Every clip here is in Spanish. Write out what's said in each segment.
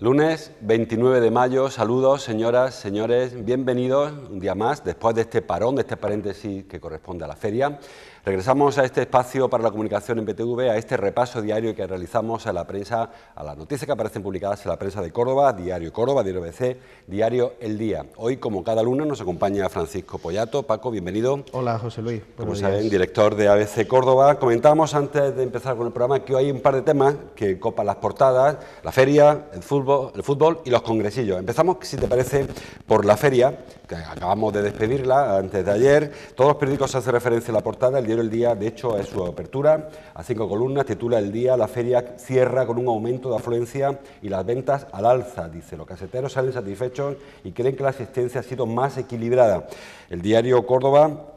Lunes 29 de mayo, saludos señoras, señores, bienvenidos un día más, después de este parón, de este paréntesis que corresponde a la feria. Regresamos a este espacio para la comunicación en BTV, a este repaso diario que realizamos a la prensa, a las noticias que aparecen publicadas en la prensa de Córdoba, Diario Córdoba, Diario BC, Diario El Día. Hoy, como cada lunes, nos acompaña Francisco Pollato. Paco, bienvenido. Hola, José Luis. Como saben, director de ABC Córdoba. Comentábamos antes de empezar con el programa que hoy hay un par de temas que copan las portadas, la feria, el fútbol y los congresillos. Empezamos, si te parece, por la feria, que acabamos de despedirla antes de ayer. Todos los periódicos hacen referencia a la portada. El diario El Día, de hecho, es su apertura a 5 columnas, titula El Día, la feria cierra con un aumento de afluencia y las ventas al alza. Dice, los caseteros salen satisfechos y creen que la asistencia ha sido más equilibrada. El diario Córdoba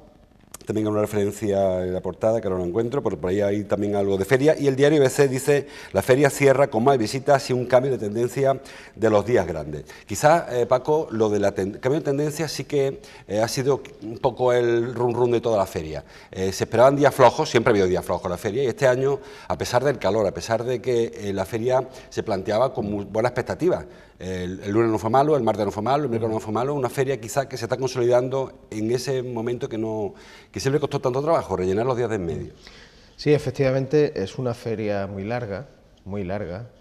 también con una referencia en la portada, que ahora no encuentro, pero por ahí hay también algo de feria. Y el diario BC dice, la feria cierra con más visitas y un cambio de tendencia de los días grandes. Quizás, Paco, lo del cambio de tendencia sí que ha sido un poco el run de toda la feria. Se esperaban días flojos, siempre ha habido días flojos en la feria, y este año, a pesar del calor, a pesar de que la feria se planteaba con muy buena expectativa. El lunes no fue malo, el martes no fue malo, el miércoles no fue malo, una feria quizás que se está consolidando en ese momento que siempre costó tanto trabajo, rellenar los días de en medio. Sí, efectivamente es una feria muy larga,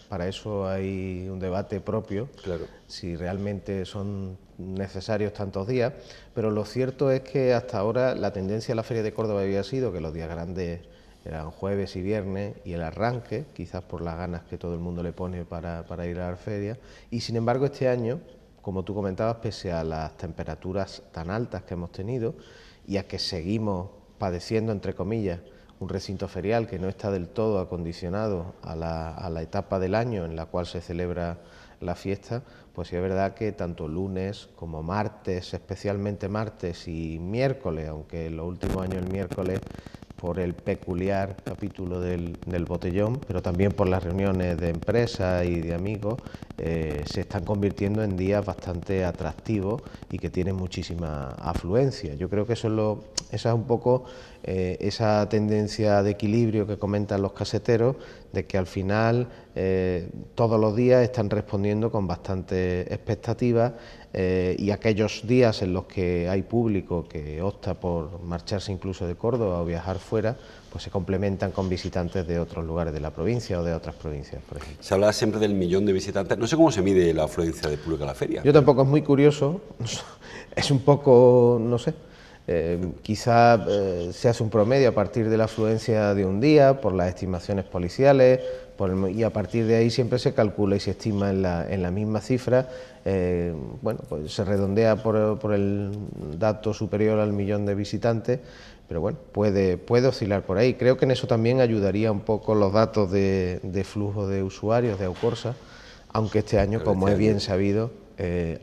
para eso hay un debate propio, claro, si realmente son necesarios tantos días, pero lo cierto es que hasta ahora la tendencia de la Feria de Córdoba había sido que los días grandes eran jueves y viernes, y el arranque, quizás por las ganas que todo el mundo le pone para ir a la feria, y sin embargo este año, como tú comentabas, pese a las temperaturas tan altas que hemos tenido y a que seguimos padeciendo, entre comillas, un recinto ferial que no está del todo acondicionado a la etapa del año en la cual se celebra la fiesta, pues sí es verdad que tanto lunes como martes, especialmente martes y miércoles, aunque en los últimos años el miércoles por el peculiar capítulo del botellón, pero también por las reuniones de empresas y de amigos, se están convirtiendo en días bastante atractivos y que tienen muchísima afluencia. Yo creo que esa es un poco esa tendencia de equilibrio que comentan los caseteros, de que al final todos los días están respondiendo con bastante expectativa, y aquellos días en los que hay público que opta por marcharse incluso de Córdoba o viajar fuera, pues se complementan con visitantes de otros lugares de la provincia o de otras provincias, por ejemplo. Se habla siempre del 1.000.000 de visitantes. No sé cómo se mide la afluencia de público a la feria. Yo tampoco, es muy curioso, es un poco, no sé, quizá se hace un promedio a partir de la afluencia de un día, por las estimaciones policiales, y a partir de ahí siempre se calcula y se estima en la misma cifra. Bueno, pues se redondea por el dato superior al 1.000.000 de visitantes, pero bueno, puede oscilar por ahí. Creo que en eso también ayudaría un poco los datos de flujo de usuarios de Aucorsa, aunque este año, como es bien sabido,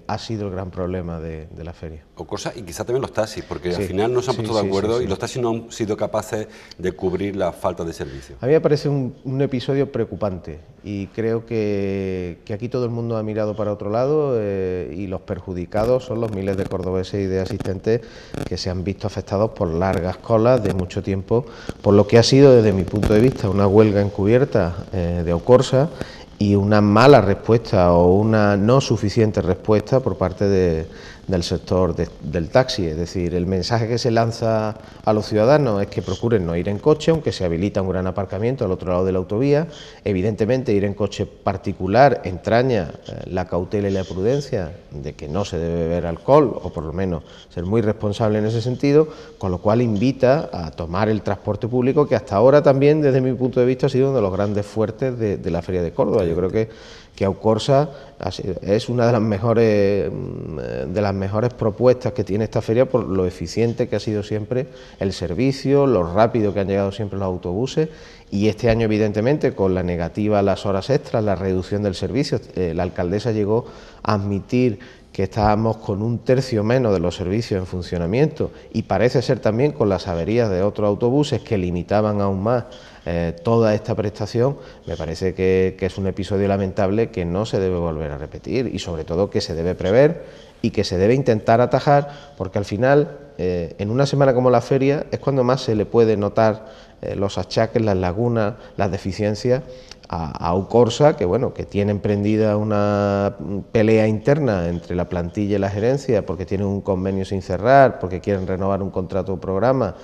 ha sido el gran problema de la feria. Aucorsa y quizá también los taxis, porque al final no se han puesto de acuerdo y los taxis no han sido capaces de cubrir la falta de servicio. A mí me parece un episodio preocupante y creo que aquí todo el mundo ha mirado para otro lado, y los perjudicados son los miles de cordobeses y de asistentes que se han visto afectados por largas colas de mucho tiempo, por lo que ha sido, desde mi punto de vista, una huelga encubierta de Aucorsa y una mala respuesta o una no suficiente respuesta por parte del sector del taxi. Es decir, el mensaje que se lanza a los ciudadanos es que procuren no ir en coche, aunque se habilita un gran aparcamiento al otro lado de la autovía. Evidentemente, ir en coche particular entraña la cautela y la prudencia de que no se debe beber alcohol, o por lo menos ser muy responsable en ese sentido, con lo cual invita a tomar el transporte público, que hasta ahora también, desde mi punto de vista, ha sido uno de los grandes fuertes de la Feria de Córdoba. Yo creo que Aucorsa es una de las mejores propuestas que tiene esta feria, por lo eficiente que ha sido siempre el servicio, lo rápido que han llegado siempre los autobuses, y este año, evidentemente, con la negativa a las horas extras, la reducción del servicio, la alcaldesa llegó a admitir que estábamos con 1/3 menos de los servicios en funcionamiento, y parece ser también con las averías de otros autobuses que limitaban aún más toda esta prestación. Me parece que es un episodio lamentable que no se debe volver a repetir, y sobre todo que se debe prever y que se debe intentar atajar, porque al final, en una semana como la feria, es cuando más se le puede notar los achaques, las lagunas, las deficiencias, a Aucorsa, que bueno, que tiene emprendida una pelea interna entre la plantilla y la gerencia porque tienen un convenio sin cerrar, porque quieren renovar un contrato o programa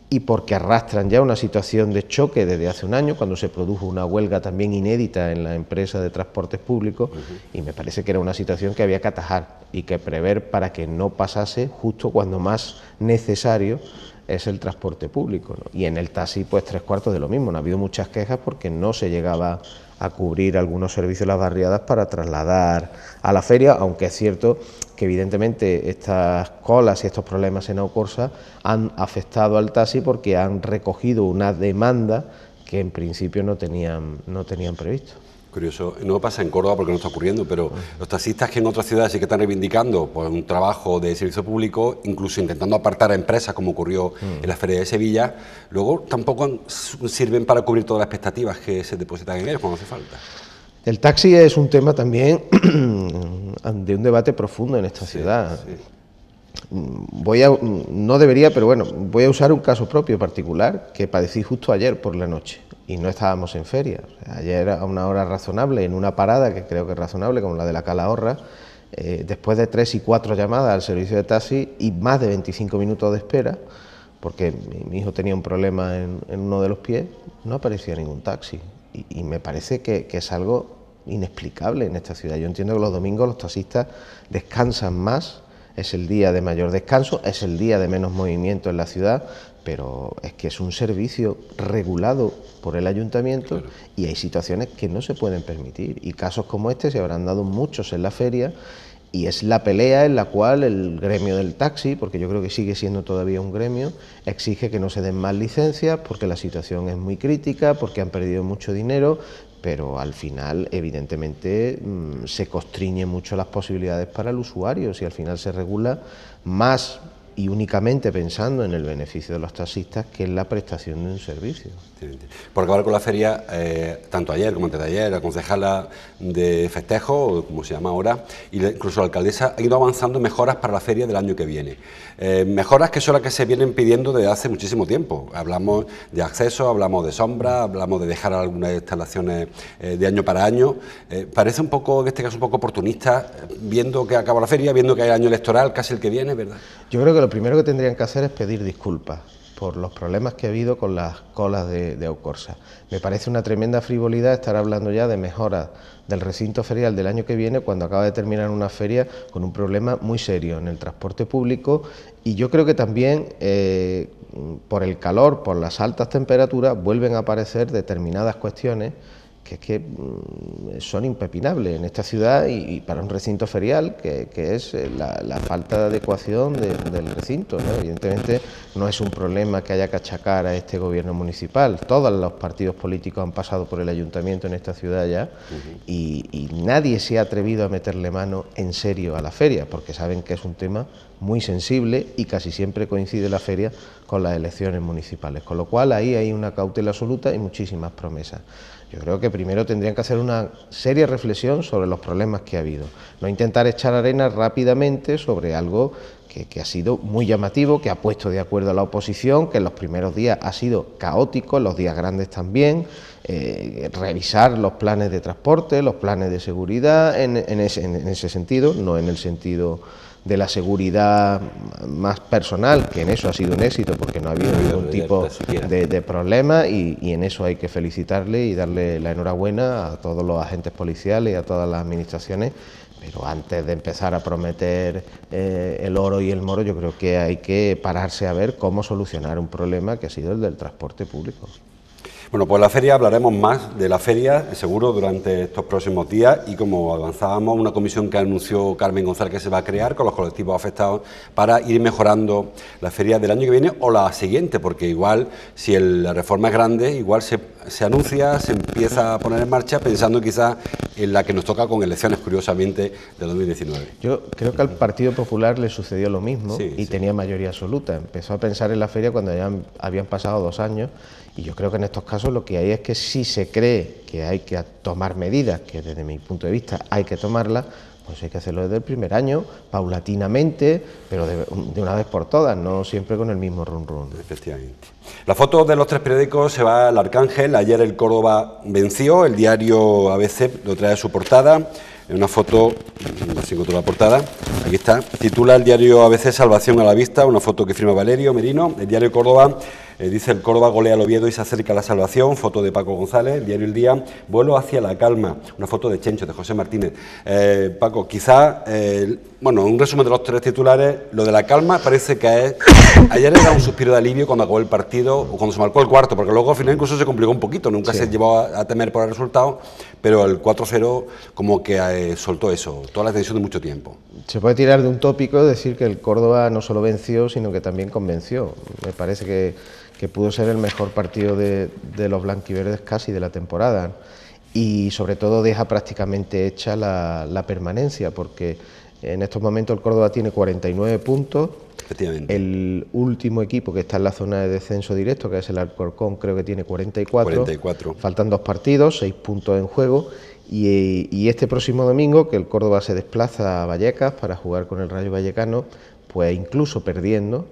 y porque arrastran ya una situación de choque desde hace un año, cuando se produjo una huelga también inédita en la empresa de transportes públicos, y me parece que era una situación que había que atajar y que prever para que no pasase justo cuando más necesario es el transporte público, ¿no? Y en el taxi pues 3/4 de lo mismo, no ha habido muchas quejas porque no se llegaba a cubrir algunos servicios de las barriadas para trasladar a la feria, aunque es cierto que evidentemente estas colas y estos problemas en Aucorsa han afectado al taxi porque han recogido una demanda que en principio no tenían previsto. Curioso, no pasa en Córdoba porque no está ocurriendo, pero los taxistas que en otras ciudades sí que están reivindicando pues, un trabajo de servicio público, incluso intentando apartar a empresas como ocurrió en la Feria de Sevilla, luego tampoco sirven para cubrir todas las expectativas que se depositan en ellos cuando hace falta. El taxi es un tema también de un debate profundo en esta ciudad. Sí. No debería, pero bueno, voy a usar un caso propio particular que padecí justo ayer por la noche y no estábamos en feria. O sea, ayer a una hora razonable, en una parada que creo que es razonable, como la de la Calahorra, después de 3 y 4 llamadas al servicio de taxi y más de 25 minutos de espera, porque mi hijo tenía un problema en uno de los pies, no aparecía ningún taxi. Y me parece que es algo inexplicable en esta ciudad. Yo entiendo que los domingos los taxistas descansan más, es el día de mayor descanso, es el día de menos movimiento en la ciudad, pero es que es un servicio regulado por el ayuntamiento, claro, y hay situaciones que no se pueden permitir, y casos como este se habrán dado muchos en la feria, y es la pelea en la cual el gremio del taxi, porque yo creo que sigue siendo todavía un gremio, exige que no se den más licencias porque la situación es muy crítica, porque han perdido mucho dinero, pero al final evidentemente se constriñen mucho las posibilidades para el usuario si al final se regula más y únicamente pensando en el beneficio de los taxistas que en la prestación de un servicio. Por acabar con la feria, tanto ayer como antes de ayer, la concejala de festejo, como se llama ahora, y incluso la alcaldesa, ha ido avanzando en mejoras para la feria del año que viene. Mejoras que son las que se vienen pidiendo desde hace muchísimo tiempo. Hablamos de acceso, hablamos de sombra, hablamos de dejar algunas instalaciones de año para año. Parece un poco, en este caso, un poco oportunista, viendo que acaba la feria, viendo que hay año electoral, casi el que viene, ¿verdad? Yo creo que lo primero que tendrían que hacer es pedir disculpas por los problemas que ha habido con las colas de Aucorsa. Me parece una tremenda frivolidad estar hablando ya de mejoras del recinto ferial del año que viene cuando acaba de terminar una feria con un problema muy serio en el transporte público, y yo creo que también por el calor, por las altas temperaturas, vuelven a aparecer determinadas cuestiones que es que son impepinables en esta ciudad y para un recinto ferial, que es la falta de adecuación del recinto, ¿no? Evidentemente no es un problema que haya que achacar a este gobierno municipal, todos los partidos políticos han pasado por el ayuntamiento en esta ciudad ya, y nadie se ha atrevido a meterle mano en serio a la feria, porque saben que es un tema muy sensible y casi siempre coincide la feria con las elecciones municipales, con lo cual ahí hay una cautela absoluta y muchísimas promesas. Yo creo que primero tendrían que hacer una seria reflexión sobre los problemas que ha habido, no intentar echar arena rápidamente sobre algo que ha sido muy llamativo, que ha puesto de acuerdo a la oposición, que en los primeros días ha sido caótico, en los días grandes también, revisar los planes de transporte, los planes de seguridad, en ese sentido, no en el sentido de la seguridad más personal, que en eso ha sido un éxito porque no ha habido ningún tipo de problema, y en eso hay que felicitarle y darle la enhorabuena a todos los agentes policiales y a todas las administraciones, pero antes de empezar a prometer el oro y el moro, yo creo que hay que pararse a ver cómo solucionar un problema que ha sido el del transporte público. Bueno, pues la feria, hablaremos más de la feria, seguro, durante estos próximos días, y como avanzábamos, una comisión que anunció Carmen González que se va a crear con los colectivos afectados para ir mejorando la feria del año que viene o la siguiente, porque igual, si la reforma es grande, igual se anuncia, se empieza a poner en marcha, pensando quizás en la que nos toca con elecciones, curiosamente, de 2019. Yo creo que al Partido Popular le sucedió lo mismo, y tenía mayoría absoluta. Empezó a pensar en la feria cuando ya habían pasado 2 años, y yo creo que en estos casos lo que hay es que si se cree que hay que tomar medidas, que desde mi punto de vista hay que tomarlas, pues hay que hacerlo desde el primer año, paulatinamente, pero de una vez por todas, no siempre con el mismo run run. Efectivamente. La foto de los 3 periódicos se va al Arcángel. Ayer el Córdoba venció, el diario ABC lo trae a su portada. En una foto, así encontró la portada, aquí está, titula el diario ABC Salvación a la vista, una foto que firma Valerio Merino. El diario Córdoba dice: el Córdoba golea al Oviedo y se acerca a la salvación, foto de Paco González. El diario El Día, vuelo hacia la calma, una foto de Chencho, de José Martínez. Paco, quizá, bueno, un resumen de los 3 titulares, lo de la calma parece que es... Ayer era un suspiro de alivio cuando acabó el partido, o cuando se marcó el cuarto, porque luego al final incluso se complicó un poquito, nunca se llevó a temer por el resultado, pero el 4-0 como que soltó eso, toda la tensión de mucho tiempo. Se puede tirar de un tópico, decir que el Córdoba no solo venció, sino que también convenció. Me parece que pudo ser el mejor partido de los blanquiverdes casi de la temporada, y sobre todo deja prácticamente hecha la permanencia, porque en estos momentos el Córdoba tiene 49 puntos. Efectivamente. El último equipo que está en la zona de descenso directo, que es el Alcorcón, creo que tiene 44. Faltan 2 partidos, 6 puntos en juego, y este próximo domingo, que el Córdoba se desplaza a Vallecas para jugar con el Rayo Vallecano, pues incluso perdiendo,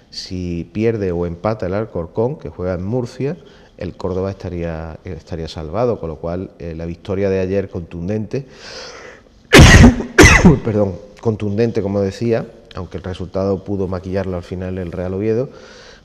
si pierde o empata el Alcorcón, que juega en Murcia, el Córdoba estaría salvado, con lo cual la victoria de ayer contundente, contundente como decía, aunque el resultado pudo maquillarlo al final el Real Oviedo,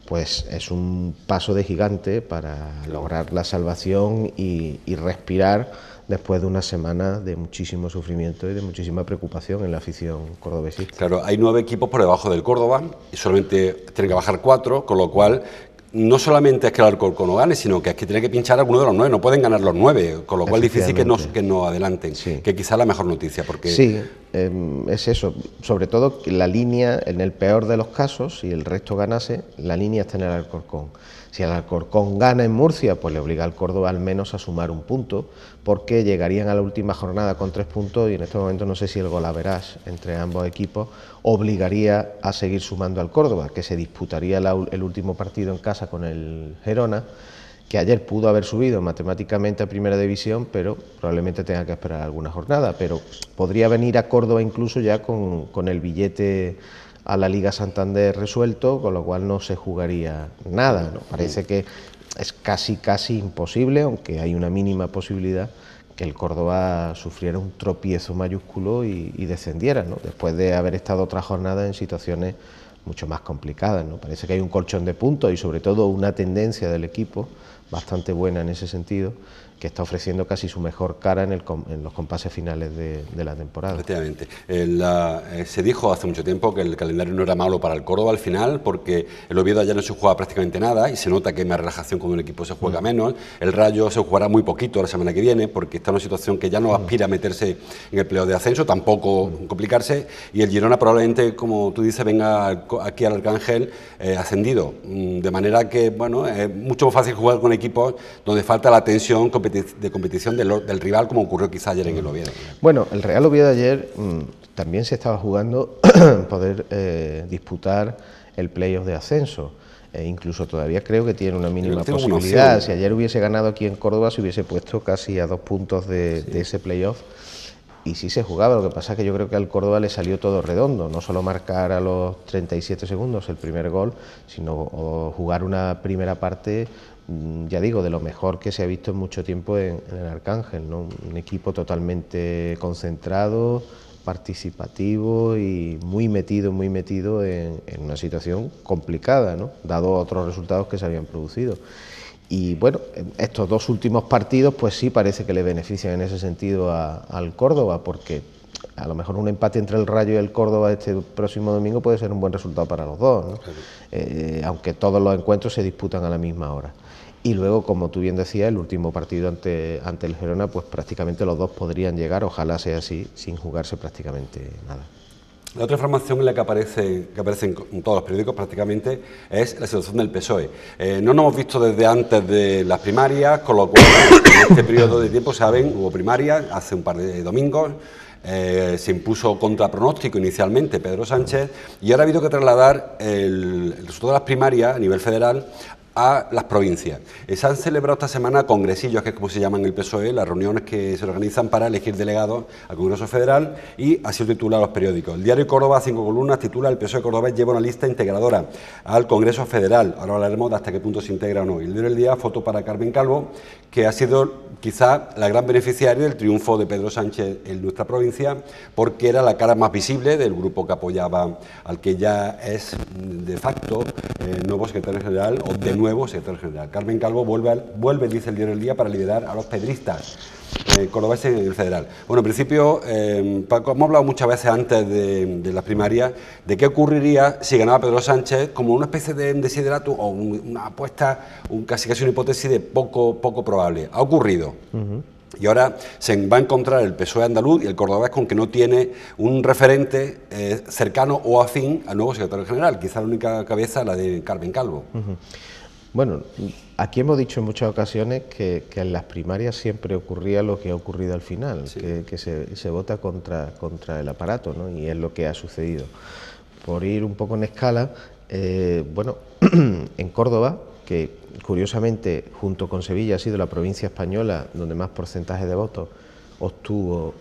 pues es un paso de gigante para lograr la salvación y respirar después de una semana de muchísimo sufrimiento y de muchísima preocupación en la afición cordobesista. Claro, hay 9 equipos por debajo del Córdoba y solamente tienen que bajar 4, con lo cual no solamente es que el Alcorcón no gane, sino que es que tiene que pinchar alguno de los 9, no pueden ganar los 9, con lo cual es difícil que no adelanten, sí. Que quizá la mejor noticia. Porque... Sí, es eso, sobre todo que la línea, en el peor de los casos, si el resto ganase, la línea está en el Alcorcón. Si el Alcorcón gana en Murcia, pues le obliga al Córdoba al menos a sumar un punto, porque llegarían a la última jornada con 3 puntos y en este momento no sé si el golaverage entre ambos equipos obligaría a seguir sumando al Córdoba, que se disputaría el último partido en casa con el Gerona, que ayer pudo haber subido matemáticamente a Primera División, pero probablemente tenga que esperar alguna jornada, pero podría venir a Córdoba incluso ya con el billete a la Liga Santander resuelto, con lo cual no se jugaría nada, ¿no? Parece que es casi imposible, aunque hay una mínima posibilidad que el Córdoba sufriera un tropiezo mayúsculo y descendiera, ¿no? Después de haber estado otra jornada en situaciones mucho más complicadas, ¿no? Parece que hay un colchón de puntos y sobre todo una tendencia del equipo bastante buena en ese sentido, que está ofreciendo casi su mejor cara en los compases finales de la temporada. Efectivamente. Se dijo hace mucho tiempo que el calendario no era malo para el Córdoba al final, porque el Oviedo ya no se juega prácticamente nada y se nota que hay más relajación cuando un equipo se juega menos. El Rayo se jugará muy poquito la semana que viene, porque está en una situación que ya no aspira a meterse en el playoff de ascenso, tampoco complicarse, y el Girona probablemente, como tú dices, venga aquí al Arcángel ascendido, de manera que, bueno, es mucho más fácil jugar con equipos donde falta la tensión de competición del rival, como ocurrió quizá ayer en el Oviedo. Bueno, el Real Oviedo ayer también se estaba jugando poder disputar el playoff de ascenso. Incluso todavía creo que tiene una mínima posibilidad. Si ayer hubiese ganado aquí en Córdoba, se hubiese puesto casi a 2 puntos de ese playoff. Y sí se jugaba, lo que pasa es que yo creo que al Córdoba le salió todo redondo, no solo marcar a los 37 segundos el primer gol, sino jugar una primera parte, ya digo, de lo mejor que se ha visto en mucho tiempo en el Arcángel, ¿no? Un equipo totalmente concentrado, participativo y muy metido en una situación complicada, ¿no? Dado otros resultados que se habían producido. Y bueno, estos 2 últimos partidos pues sí parece que le benefician en ese sentido al Córdoba, porque a lo mejor un empate entre el Rayo y el Córdoba este próximo domingo puede ser un buen resultado para los dos, ¿no? Claro. Aunque todos los encuentros se disputan a la misma hora. Y luego, como tú bien decías, el último partido ante el Gerona, pues prácticamente los dos podrían llegar, ojalá sea así, sin jugarse prácticamente nada. La otra información en la que aparece en todos los periódicos prácticamente es la situación del PSOE. No nos hemos visto desde antes de las primarias, con lo cual en este periodo de tiempo, saben, hubo primarias hace un par de domingos, se impuso contra pronóstico inicialmente Pedro Sánchez y ahora ha habido que trasladar el resultado de las primarias a nivel federal a las provincias. Se han celebrado esta semana congresillos, que es como se llaman en el PSOE, las reuniones que se organizan para elegir delegados al Congreso Federal, y así lo titulan los periódicos. El diario Córdoba, 5 columnas, titula: el PSOE cordobés lleva una lista integradora al Congreso Federal. Ahora hablaremos de hasta qué punto se integra o no. Y el diario El Día, foto para Carmen Calvo, que ha sido quizá la gran beneficiaria del triunfo de Pedro Sánchez en nuestra provincia, porque era la cara más visible del grupo que apoyaba al que ya es de facto nuevo secretario general, o de nuevo secretario general. Carmen Calvo vuelve, dice el diario El Día, para liderar a los pedristas cordobeses en el federal. Bueno, en principio, Paco, hemos hablado muchas veces antes de las primarias de qué ocurriría si ganaba Pedro Sánchez, como una especie de desiderato o una apuesta, casi una hipótesis de poco probable. Ha ocurrido. Y ahora se va a encontrar el PSOE andaluz y el cordobés con que no tiene un referente cercano o afín al nuevo secretario general. Quizá la única cabeza, la de Carmen Calvo. Bueno, aquí hemos dicho en muchas ocasiones que en las primarias siempre ocurría lo que ha ocurrido al final, sí, que se vota contra el aparato, ¿no? Y es lo que ha sucedido. Por ir un poco en escala, bueno, en Córdoba, que curiosamente junto con Sevilla ha sido la provincia española donde más porcentaje de votos obtuvo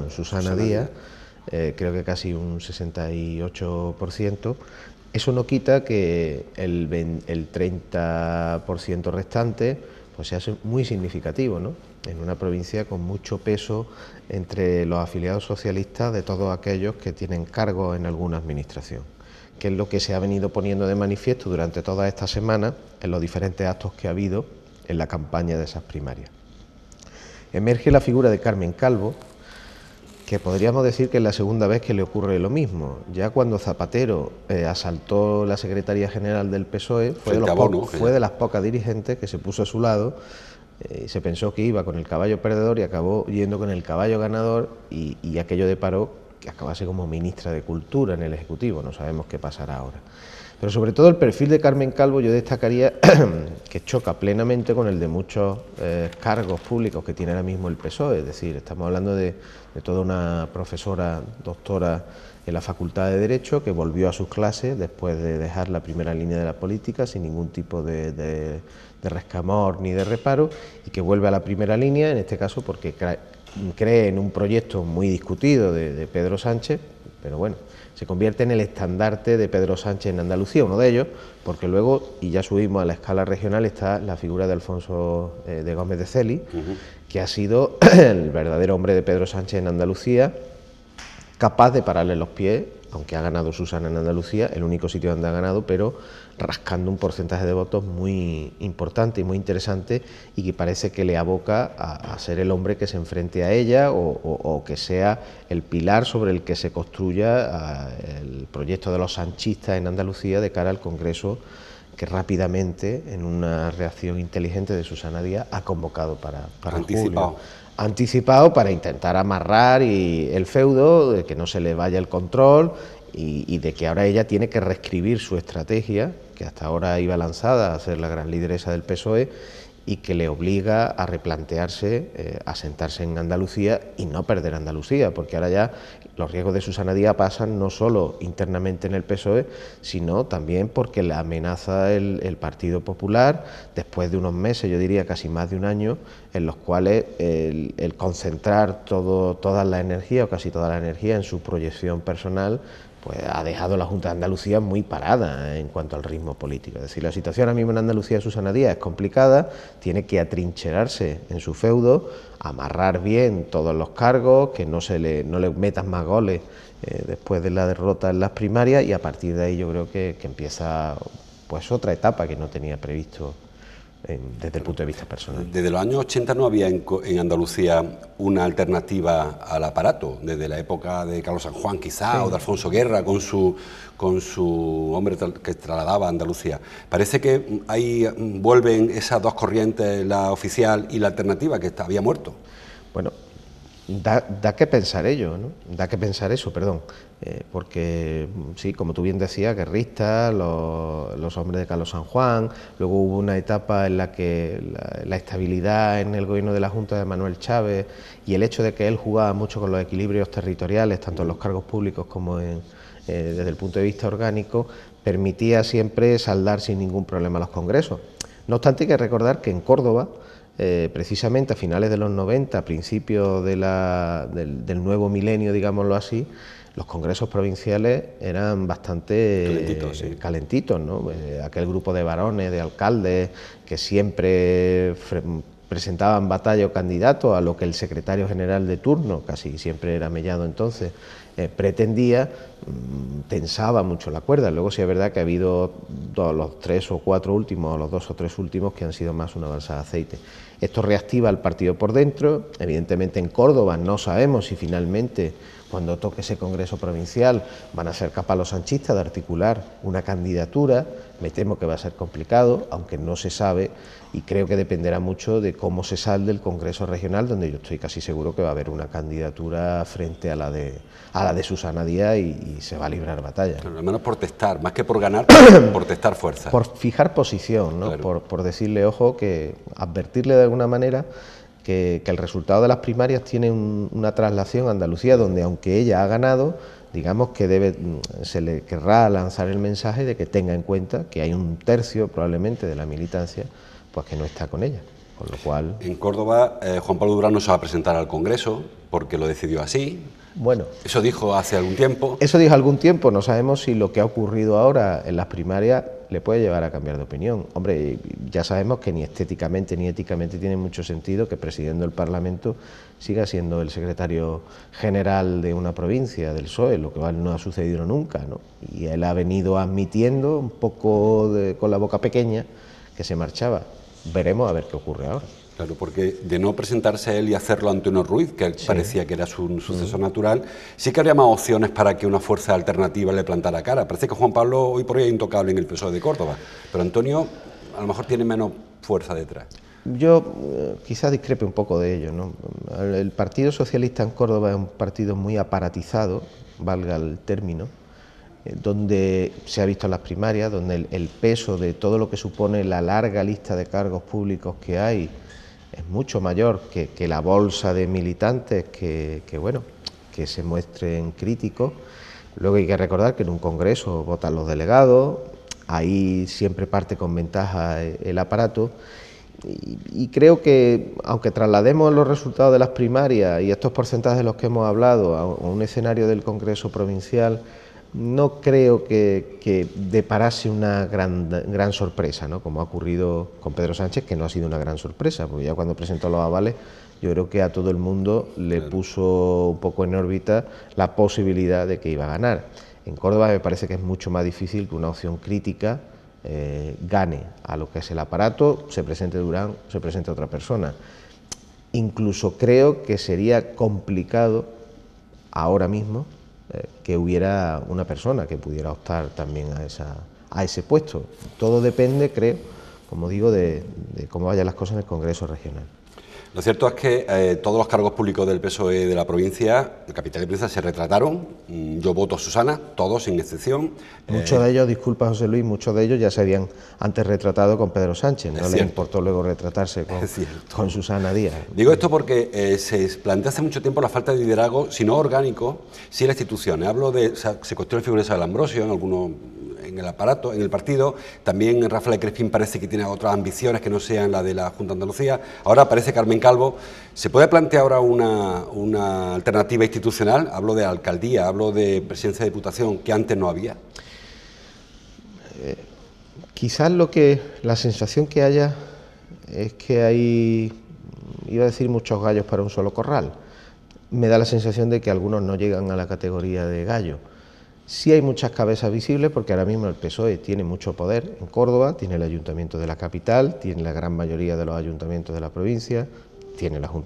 Susana Díaz, creo que casi un 68%, eso no quita que el 30% restante pues sea muy significativo, ¿no? En una provincia con mucho peso entre los afiliados socialistas de todos aquellos que tienen cargo en alguna administración, que es lo que se ha venido poniendo de manifiesto durante toda esta semana en los diferentes actos que ha habido en la campaña de esas primarias. Emerge la figura de Carmen Calvo, que podríamos decir que es la segunda vez que le ocurre lo mismo. Ya cuando Zapatero asaltó la Secretaría General del PSOE, fue de las pocas dirigentes que se puso a su lado, se pensó que iba con el caballo perdedor y acabó yendo con el caballo ganador, y aquello deparó que acabase como ministra de Cultura en el Ejecutivo. No sabemos qué pasará ahora. Pero sobre todo el perfil de Carmen Calvo yo destacaría que choca plenamente con el de muchos cargos públicos que tiene ahora mismo el PSOE. Es decir, estamos hablando de toda una profesora, doctora en la Facultad de Derecho, que volvió a sus clases después de dejar la primera línea de la política sin ningún tipo de rescamor ni de reparo, y que vuelve a la primera línea, en este caso porque cree en un proyecto muy discutido de Pedro Sánchez, pero bueno, se convierte en el estandarte de Pedro Sánchez en Andalucía, uno de ellos, porque luego, y ya subimos a la escala regional, está la figura de Alfonso de Gómez de Celi, que ha sido el verdadero hombre de Pedro Sánchez en Andalucía, capaz de pararle los pies, aunque ha ganado Susana en Andalucía, el único sitio donde ha ganado, pero rascando un porcentaje de votos muy importante y muy interesante, y que parece que le aboca a ser el hombre que se enfrente a ella o que sea el pilar sobre el que se construya el proyecto de los sanchistas en Andalucía de cara al Congreso, que rápidamente, en una reacción inteligente de Susana Díaz, ha convocado para julio. Anticipado para intentar amarrar el feudo, de que no se le vaya el control, y de que ahora ella tiene que reescribir su estrategia, que hasta ahora iba lanzada a ser la gran lideresa del PSOE, y que le obliga a replantearse, a sentarse en Andalucía y no perder Andalucía, porque ahora ya los riesgos de Susana Díaz pasan no solo internamente en el PSOE, sino también porque la amenaza el Partido Popular, después de unos meses, yo diría casi más de un año, en los cuales el concentrar toda la energía, o casi toda la energía, en su proyección personal, pues ha dejado la Junta de Andalucía muy parada en cuanto al ritmo político. Es decir, la situación ahora mismo en Andalucía de Susana Díaz es complicada, tiene que atrincherarse en su feudo, amarrar bien todos los cargos, que no le metan más goles después de la derrota en las primarias, y a partir de ahí yo creo que empieza pues otra etapa que no tenía previsto desde el punto de vista personal. Desde los años 80 no había en Andalucía una alternativa al aparato, desde la época de Carlos San Juan quizá, sí, o de Alfonso Guerra, con su hombre que trasladaba a Andalucía. Parece que ahí vuelven esas dos corrientes, la oficial y la alternativa, que había muerto. Bueno, da que pensar ello, ¿no? Da que pensar eso, perdón, porque sí, como tú bien decías, guerristas, los hombres de Carlos San Juan, luego hubo una etapa en la que la estabilidad en el gobierno de la Junta de Manuel Chávez y el hecho de que él jugaba mucho con los equilibrios territoriales, tanto en los cargos públicos como desde el punto de vista orgánico, permitía siempre saldar sin ningún problema los congresos. No obstante, hay que recordar que en Córdoba, precisamente a finales de los 90, a principios del nuevo milenio, digámoslo así, los congresos provinciales eran bastante calentitos, ¿no? Aquel grupo de varones, de alcaldes, que siempre presentaban batalla o candidatos a lo que el secretario general de turno, casi siempre era Mellado entonces, pretendía, tensaba mucho la cuerda. Luego sí es verdad que ha habido los 3 o 4 últimos, o los 2 o 3 últimos, que han sido más una balsa de aceite. Esto reactiva al partido por dentro. Evidentemente en Córdoba no sabemos si finalmente, cuando toque ese congreso provincial, van a ser capaces los sanchistas de articular una candidatura. Me temo que va a ser complicado, aunque no se sabe, y creo que dependerá mucho de cómo se salde el congreso regional, donde yo estoy casi seguro que va a haber una candidatura frente a la de Susana Díaz, y se va a librar batalla. Al menos por testar, más que por ganar, por testar fuerza. Por fijar posición, ¿no? Claro. Por decirle, ojo, que advertirle de alguna manera que el resultado de las primarias tiene una traslación a Andalucía, donde aunque ella ha ganado, digamos que se le querrá lanzar el mensaje de que tenga en cuenta que hay un tercio probablemente de la militancia pues que no está con ella, con lo cual... En Córdoba, Juan Pablo Durán no se va a presentar al Congreso porque lo decidió así. Bueno, eso dijo hace algún tiempo. Eso dijo algún tiempo, no sabemos si lo que ha ocurrido ahora en las primarias le puede llevar a cambiar de opinión. Hombre, ya sabemos que ni estéticamente ni éticamente tiene mucho sentido que presidiendo el Parlamento siga siendo el secretario general de una provincia del PSOE, lo cual no ha sucedido nunca, ¿no? Y él ha venido admitiendo un poco con la boca pequeña que se marchaba. Veremos a ver qué ocurre ahora. Claro, porque de no presentarse él y hacerlo Antonio Ruiz, que parecía que era su sucesor natural, sí que habría más opciones para que una fuerza alternativa le plantara cara. Parece que Juan Pablo hoy por hoy es intocable en el PSOE de Córdoba, pero Antonio a lo mejor tiene menos fuerza detrás. Yo quizás discrepe un poco de ello, ¿no? El Partido Socialista en Córdoba es un partido muy aparatizado, valga el término, donde se ha visto en las primarias, donde el peso de todo lo que supone la larga lista de cargos públicos que hay es mucho mayor que la bolsa de militantes que se muestren críticos. Luego hay que recordar que en un congreso votan los delegados, ahí siempre parte con ventaja el aparato, y creo que aunque traslademos los resultados de las primarias y estos porcentajes de los que hemos hablado a un escenario del Congreso provincial, no creo que deparase una gran sorpresa, ¿no? Como ha ocurrido con Pedro Sánchez, que no ha sido una gran sorpresa, porque ya cuando presentó los avales yo creo que a todo el mundo le puso un poco en órbita la posibilidad de que iba a ganar. En Córdoba me parece que es mucho más difícil que una opción crítica gane a lo que es el aparato, se presente Durán, se presente otra persona. Incluso creo que sería complicado ahora mismo que hubiera una persona que pudiera optar también a ese puesto. Todo depende, creo, como digo, de cómo vayan las cosas en el Congreso regional. Lo cierto es que todos los cargos públicos del PSOE de la provincia, de capital y provincia, se retrataron. Yo voto a Susana, todos sin excepción. Muchos de ellos, disculpa José Luis, muchos de ellos ya se habían antes retratado con Pedro Sánchez, no les importó luego retratarse con Susana Díaz. Digo esto porque se plantea hace mucho tiempo la falta de liderazgo, si no orgánico, si en las instituciones. Hablo de, o sea, se cuestiona la figura de Isabel Ambrosio en algunos, en el aparato, en el partido. También Rafael Crespín parece que tiene otras ambiciones que no sean la de la Junta de Andalucía. Ahora aparece Carmen Calvo. ¿Se puede plantear ahora una alternativa institucional? Hablo de alcaldía, hablo de presidencia de diputación, que antes no había. Quizás la sensación que haya es que hay, iba a decir, muchos gallos para un solo corral. Me da la sensación de que algunos no llegan a la categoría de gallo. Sí hay muchas cabezas visibles porque ahora mismo el PSOE tiene mucho poder en Córdoba, tiene el ayuntamiento de la capital, tiene la gran mayoría de los ayuntamientos de la provincia, tiene la Junta